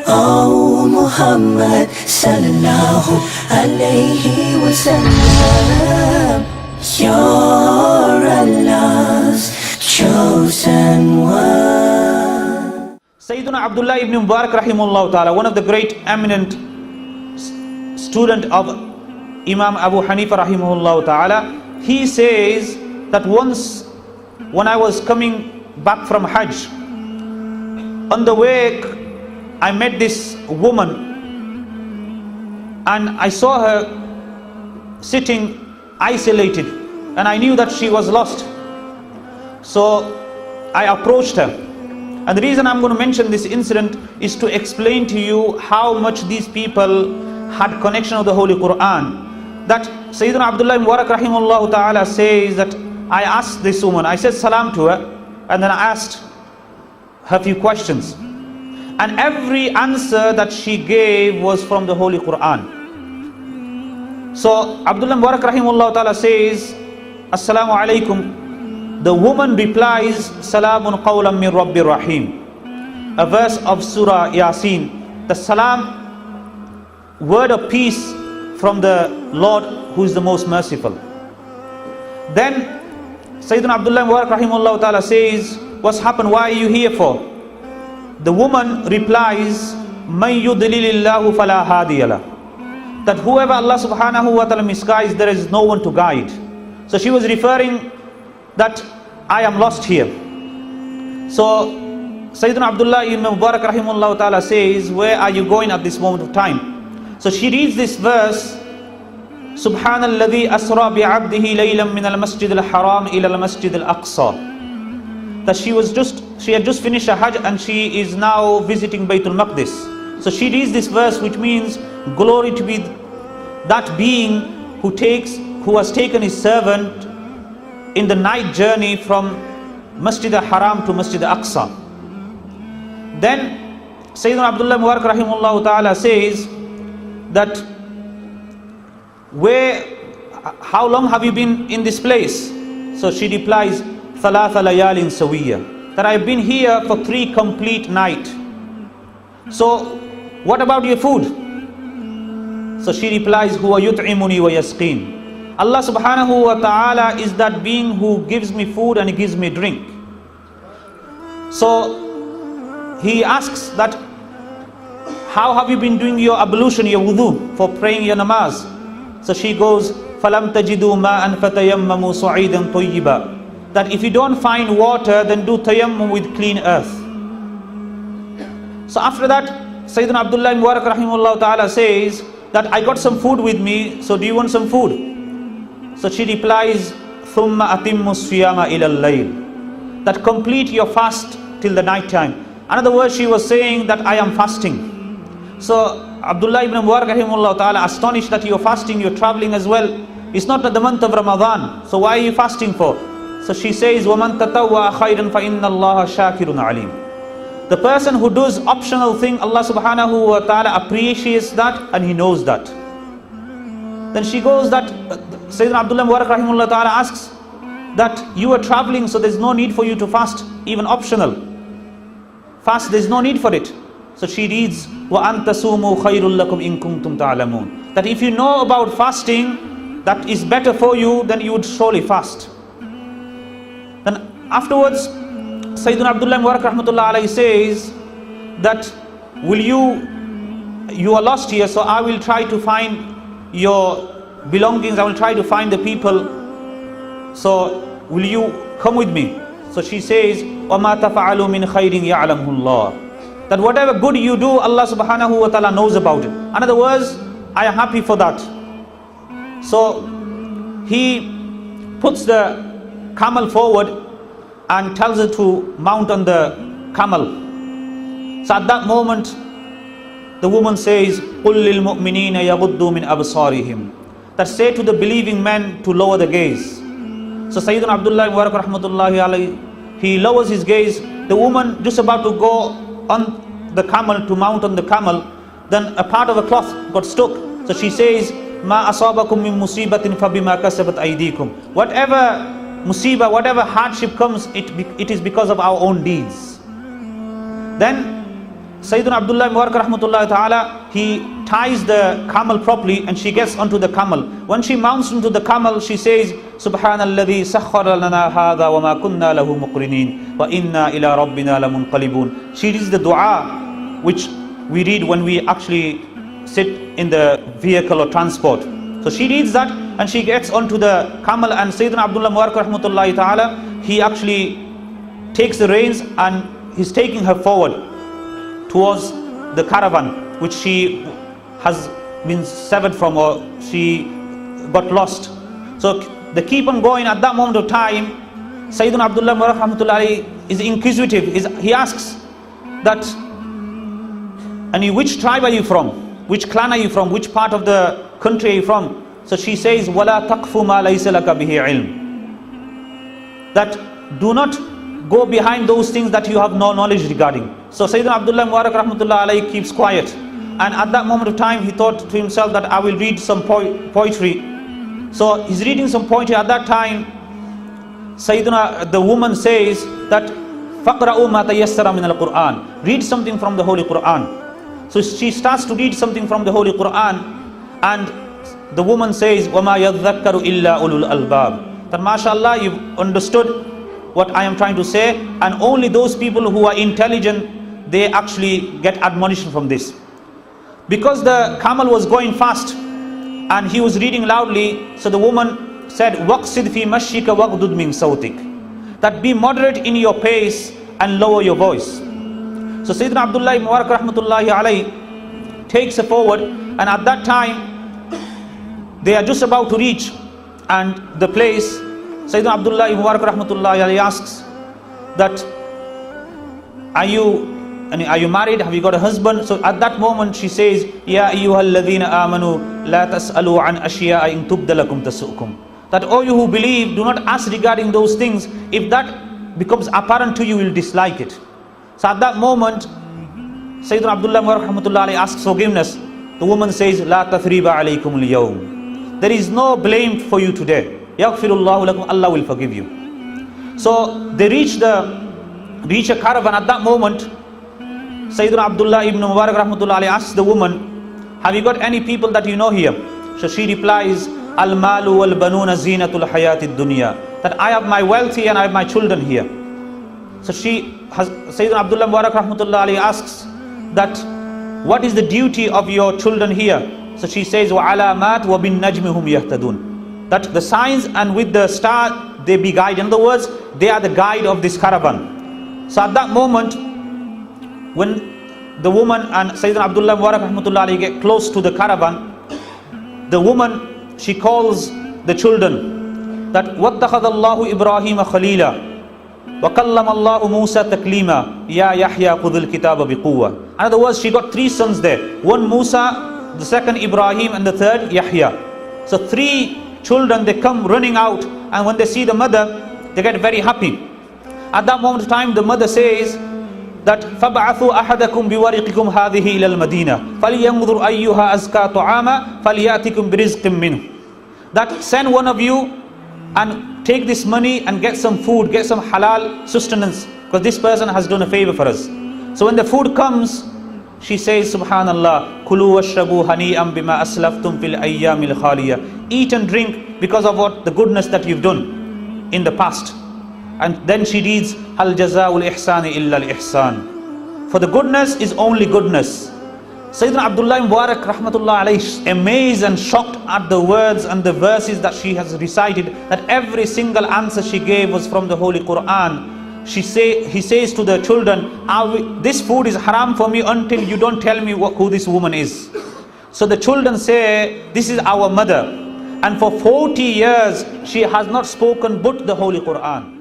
Oh Muhammad sallallahu alayhi wa sallam, you're Allah's chosen one. Sayyiduna Abdullah ibn Mubarak rahimahullah ta'ala, one of the great eminent student of Imam Abu Hanifa rahimahullah ta'ala, he says that once when I was coming back from Hajj, on the way I met this woman and I saw her sitting isolated and I knew that she was lost. So I approached her. And the reason I'm going to mention this incident is to explain to you how much these people had connection of the Holy Quran. That Sayyidina Abdullah ibn Mubarak rahimahullah ta'ala says that I asked this woman, I said salam to her, and then I asked her a few questions. And every answer that she gave was from the Holy Quran. So Abdullah ibn Mubarak rahimahullah ta'ala says, Assalamu alaikum. The woman replies, Salamun qawlan min Rabbir Rahim. A verse of Surah Yasin. The salam, word of peace from the Lord who is the most merciful. Then Sayyidina Abdullah ibn Mubarak rahimahullah ta'ala says, what's happened? Why are you here for? The woman replies, Man yudlilillahu fala hadiyala. That whoever Allah subhanahu wa ta'ala misguides, there is no one to guide. So she was referring that I am lost here. So Sayyidina Abdullah ibn Mubarak rahimahullah ta'ala says, where are you going at this moment of time? So she reads this verse, Subhanalladhi asra bi'abdihi laylan min al-masjid al-haram ila al-masjid al-aqsa. That she had just finished a Hajj and she is now visiting Baytul Maqdis. So she reads this verse, which means glory to be that being who has taken his servant in the night journey from Masjid al-Haram to Masjid al-Aqsa. Then Sayyidina Abdullah Mubarak rahimahullah ta'ala says that how long have you been in this place? So she replies, Thalatha layalin sawiyya. That I have been here for 3 complete nights. So what about your food? So she replies, Huwa yut'imuni wa yasqin. Allah subhanahu wa ta'ala is that being who gives me food and he gives me drink. So he asks that, how have you been doing your ablution, your wudu, for praying your namaz? So she goes, Falam tajidu ma'an fatayammamu su'idan tayyiba. That if you don't find water, then do tayammum with clean earth. So after that, Sayyidina Abdullah ibn Mubarak rahimahullah ta'ala says that I got some food with me, so do you want some food? So she replies, Thumma atimmu siyama ila al-layl. That complete your fast till the night time. In other words, she was saying that I am fasting. So Abdullah ibn Mubarak rahimahullah ta'ala astonished that you're fasting, you're traveling as well. It's not the month of Ramadan, so why are you fasting for? So she says, وَمَنْ تَتَوَّى خَيْرًا فَإِنَّ اللَّهَ شَاكِرٌ عَلِيمٌ. The person who does optional thing, Allah subhanahu wa ta'ala appreciates that and he knows that. Then she goes that, Sayyidina Abdullah Mubarak rahimahullah ta'ala asks that you are traveling, so there's no need for you to fast, even optional. Fast, there's no need for it. So she reads, وَأَنْ تَسُومُوا خَيْرٌ لَكُمْ إِن كُنْتُمْ تَعْلَمُونَ. That if you know about fasting, that is better for you, then you would surely fast. Then afterwards, Sayyidina Abdullah Mubarak rahmatullah alayhi says that you are lost here, so I will try to find your belongings, I will try to find the people, so will you come with me? So she says, وَمَا تَفَعَلُوا مِنْ خَيْرٍ يَعْلَمْهُ اللَّهُ. That whatever good you do, Allah subhanahu wa ta'ala knows about it. In other words, I am happy for that. So he puts the camel forward and tells her to mount on the camel. So at that moment, the woman says, قُلْ لِلْمُؤْمِنِينَ يَغُضُّوا مِنْ أَبْصَارِهِمْ. That say to the believing men to lower the gaze. So Sayyidina Abdullah Mubarak rahmatullahi alayhi, he lowers his gaze. The woman just about to go on the camel, to mount on the camel, then a part of a cloth got stuck. So she says, مَا أَصَابَكُم مِّن مُّصِيبَةٍ فَبِمَا كَسَبَتْ أَيْدِيكُمْ. Whatever musibah, whatever hardship comes, it is because of our own deeds. Then Sayyidina Abdullah Mubarak rahmatullahi ta'ala, he ties the camel properly and she gets onto the camel. When she mounts into the camel, she says, Subhanalladhi sakhkhara lana hadha wa ma kunna lahu muqrinin wa inna ila rabbina lamunqalibun. She reads the dua which we read when we actually sit in the vehicle or transport. So she reads that and she gets onto the camel, and Sayyidina Abdullah Mubarak rahmatullahi ta'ala, he actually takes the reins and he's taking her forward towards the caravan which she has been severed from, or she got lost. So they keep on going. At that moment of time, Sayyidina Abdullah Mubarak rahmatullahi is inquisitive. He asks that, and which tribe are you from? Which clan are you from? Which part of the country are you from? So she says, وَلَا تَقْفُ مَا لَيْسَ لَكَ بِهِ عِلْمٍ. That do not go behind those things that you have no knowledge regarding. So Sayyidina Abdullah Mubarak rahmatullah alayhi keeps quiet. And at that moment of time, he thought to himself that I will read some poetry. So he's reading some poetry. At that time, the woman says that فَقْرَأُوا مَا تَيَسَّرَ مِنَ الْقُرْآنِ. Read something from the Holy Quran. So she starts to read something from the Holy Quran, and the woman says, وَمَا يَذَّكَّرُ إِلَّا أُولُو الْأَلْبَابِ. That mashallah, you've understood what I am trying to say, and only those people who are intelligent, they actually get admonition from this. Because the camel was going fast and he was reading loudly, so the woman said, وَقْصِدْ فِي مَشِّكَ وَغْدُدْ مِنْ صَوْتِكَ. That be moderate in your pace and lower your voice. So Sayyidina Abdullah Mubarak rahmatullahi alayhi takes her forward, and at that time they are just about to reach and the place. Sayyidina Abdullah Mubarak rahmatullahi alayhi asks that, are you married? Have you got a husband? So at that moment she says, Ya ayyuhalladhina amanu la tas'alu an ashiya'a in tubda lakum tasu'kum. That, oh, you who believe, do not ask regarding those things. If that becomes apparent to you, you will dislike it. So at that moment, Sayyidina Abdullah Mubarak rahmatullahi alayhi asks forgiveness. The woman says, La tathriba alaykum al-yawm. There is no blame for you today. Yaghfirullahu lakum. Allah will forgive you. So they reach a caravan. At that moment, Sayyidina Abdullah ibn Mubarak rahmatullahi alayhi asks the woman, have you got any people that you know here? So she replies, Al-malu wal-banuna zinatul hayatid dunya. That I have my wealth here and I have my children here. So Sayyidina Abdullah Mubarak rahmatullahi alayhi asks that, what is the duty of your children here? So she says, وَعَلَامَاتْ وَبِالنَّجْمِ هُمْ يَهْتَدُونَ. That the signs and with the star they be guided. In other words, they are the guide of this caravan. So at that moment, when the woman and Sayyidina Abdullah Mubarak rahmatullahi alayhi get close to the caravan, the woman, she calls the children that وَاتَّخَذَ اللَّهُ إِبْرَاهِيمَ خَلِيلًا وَكَلَّمَ اللَّهُ مُوسَى تَكْلِيمًا يَا يَحْيَا خُذِ الْكِتَابَ بِقُوَّةٍ. In other words, she got three sons there. One Musa, the second Ibrahim, and the third Yahya. So three children, they come running out, and when they see the mother, they get very happy. At that moment of time, the mother says that فَبَعَثُوا أَحَدَكُمْ بِوَرِقِكُمْ هَذِهِ إِلَى الْمَدِينَةِ فَلْيَنْظُرْ أَيُّهَا أَزْكَى طَعَامًا فَلْيَأْتِكُمْ بِرِزْقٍ مِّنْهُ. That send one of you and take this money and get some food, get some halal sustenance, because this person has done a favor for us. So when the food comes, she says, Subhanallah, Kulu washrabu hani'am bima aslaftum fil ayyamil khaliya. Eat and drink because of what the goodness that you've done in the past. And then she reads, Hal jazaa'ul ihsani illa al ihsan. For the goodness is only goodness. Sayyidina Abdullah Mubarak rahmatullah alayhi, amazed and shocked at the words and the verses that she has recited, that every single answer she gave was from the Holy Quran. He says to the children, this food is haram for me until you don't tell me who this woman is. So the children say, this is our mother, and for 40 years she has not spoken but the Holy Quran.